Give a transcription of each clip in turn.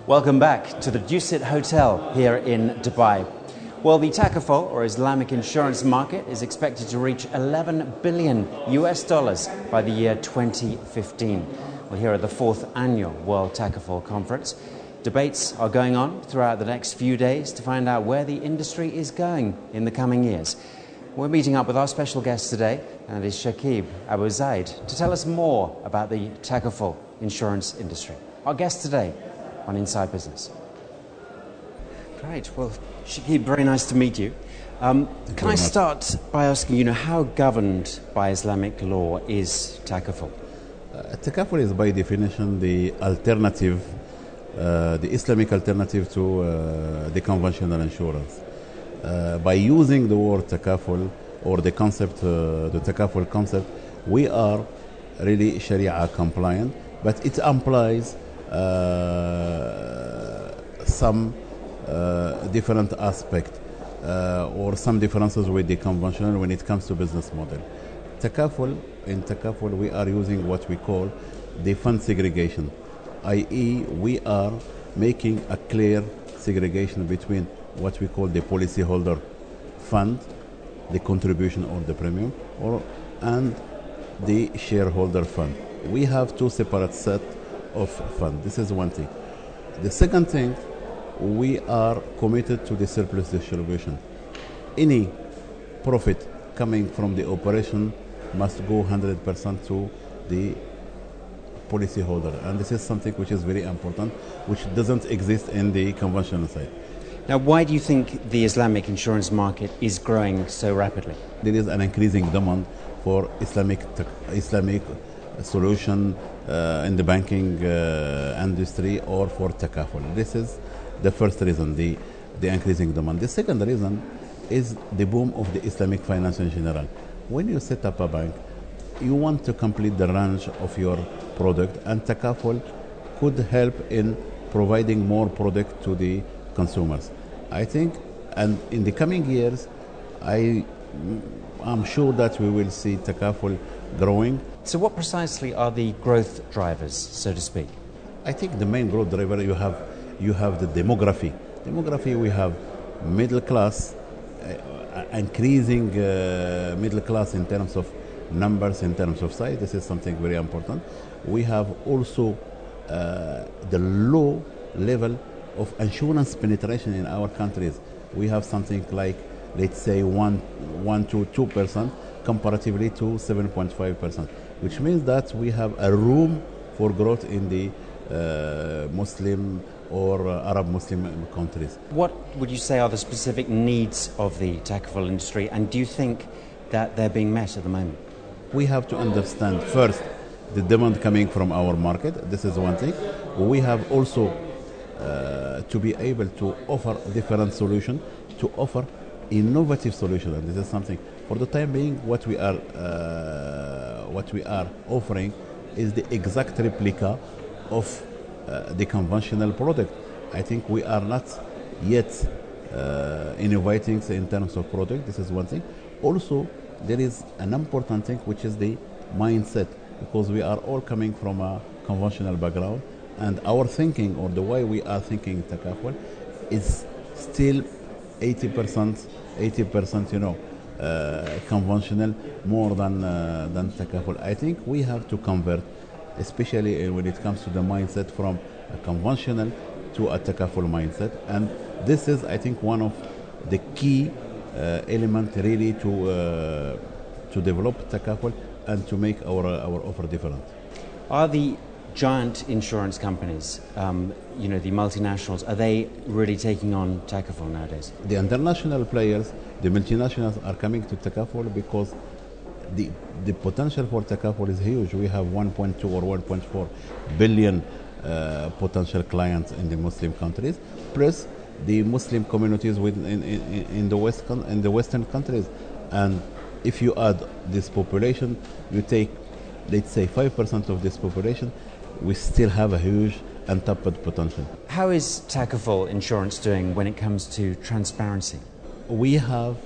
Welcome back to the Dusit Hotel here in Dubai. Well, the Takaful, or Islamic insurance market, is expected to reach 11 billion US dollars by the year 2015. Well, here at the 4th annual World Takaful Conference, debates are going on throughout the next few days to find out where the industry is going in the coming years. We're meeting up with our special guest today, and it is Shakib Abu Zaid, to tell us more about the Takaful insurance industry. Our guest today on Inside Business. Right, well, Shakib, very nice to meet you. Can I start by asking, how governed by Islamic law is Takaful? Takaful is by definition the alternative, the Islamic alternative to the conventional insurance. By using the word Takaful or the concept, the Takaful concept, we are really Sharia compliant, but it implies some different aspect or some differences with the conventional when it comes to business model. In Takaful we are using what we call the fund segregation, i.e. we are making a clear segregation between what we call the policyholder fund, the contribution or the premium, and the shareholder fund. We have two separate sets of fund. This is one thing. The second thing, we are committed to the surplus distribution. Any profit coming from the operation must go 100% to the policyholder, and this is something which is very important, which doesn't exist in the conventional side. Now, why do you think the Islamic insurance market is growing so rapidly? There is an increasing demand for Islamic solution in the banking industry or for Takaful. This is the first reason, the increasing demand. The second reason is the boom of the Islamic finance in general. When you set up a bank, you want to complete the range of your product, and Takaful could help in providing more product to the consumers. I think, and in the coming years, I'm sure that we will see Takaful growing. So what precisely are the growth drivers, so to speak? I think the main growth driver, you have the demography. We have middle class, increasing middle class in terms of numbers, in terms of size. This is something very important. We have also the low level of insurance penetration in our countries. We have something like, let's say, 1 to 2% comparatively to 7.5%, which means that we have a room for growth in the Muslim or Arab Muslim countries. What would you say are the specific needs of the Takaful industry, and do you think that they're being met at the moment? We have to understand first the demand coming from our market. This is one thing. We have also to be able to offer different solutions, to offer innovative solutions, and this is something. For the time being, what we are offering is the exact replica of the conventional product. I think we are not yet innovating in terms of product. This is one thing. Also, there is an important thing, which is the mindset, because we are all coming from a conventional background, and our thinking, or the way we are thinking Takaful, is still 80%, conventional, more than Takaful. I think we have to convert, especially when it comes to the mindset, from a conventional to a Takaful mindset, and this is, I think, one of the key elements really to develop Takaful and to make our offer different. Are the giant insurance companies, the multinationals, are they really taking on Takaful nowadays? The international players, the multinationals, are coming to Takaful because the potential for Takaful is huge. We have 1.2 or 1.4 billion potential clients in the Muslim countries, plus the Muslim communities in the Western countries. And if you add this population, you take, let's say, 5% of this population, we still have a huge untapped potential. How is Takaful Insurance doing when it comes to transparency? We have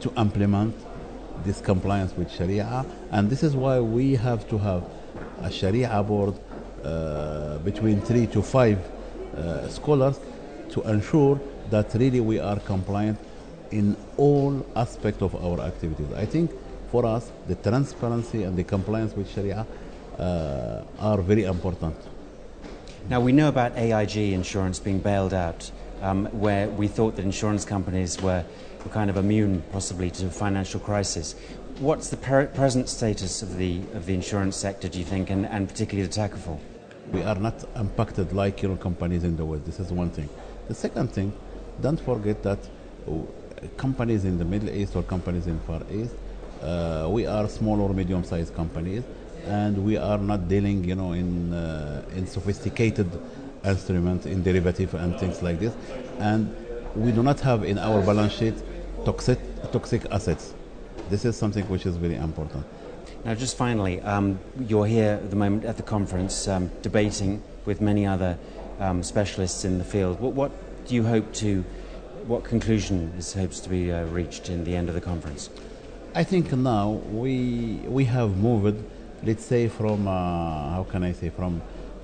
to implement this compliance with Sharia, and this is why we have to have a Sharia board between 3 to 5 scholars to ensure that really we are compliant in all aspects of our activities. I think for us, the transparency and the compliance with Sharia are very important. Now, we know about AIG insurance being bailed out, where we thought that insurance companies were kind of immune possibly to financial crisis. What's the present status of the insurance sector, do you think, and particularly the Takaful? We are not impacted like companies in the West. This is one thing. The second thing, don't forget that companies in the Middle East or companies in Far East, we are small or medium-sized companies, and we are not dealing, in sophisticated instruments, in derivative and things like this, and we do not have in our balance sheet toxic assets. This is something which is very important. Now, just finally, you're here at the moment at the conference debating with many other specialists in the field. What do you hope to? What conclusion is hopes to be reached in the end of the conference? I think now we have moved, let's say, from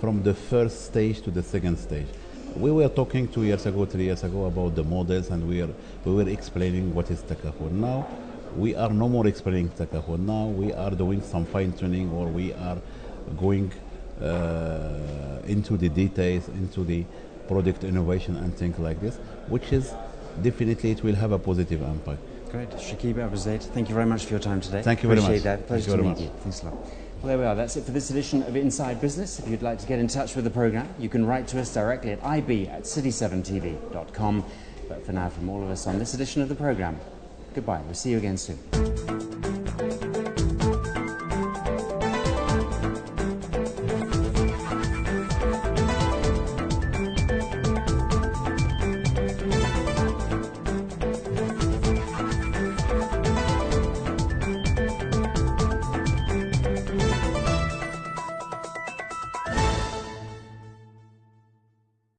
from the first stage to the second stage. We were talking 2 years ago, 3 years ago about the models, and we were explaining what is Takaful. Now we are no more explaining Takaful. Now we are doing some fine tuning, or we are going into the details, into the product innovation and things like this, which is definitely it will have a positive impact. Great. Shakib Abuzaid, thank you very much for your time today. Thank you very much. Appreciate that. Pleasure to meet you. Thanks a lot. Well, there we are. That's it for this edition of Inside Business. If you'd like to get in touch with the programme, you can write to us directly at ib@city7tv.com. But for now, from all of us on this edition of the programme, goodbye. We'll see you again soon.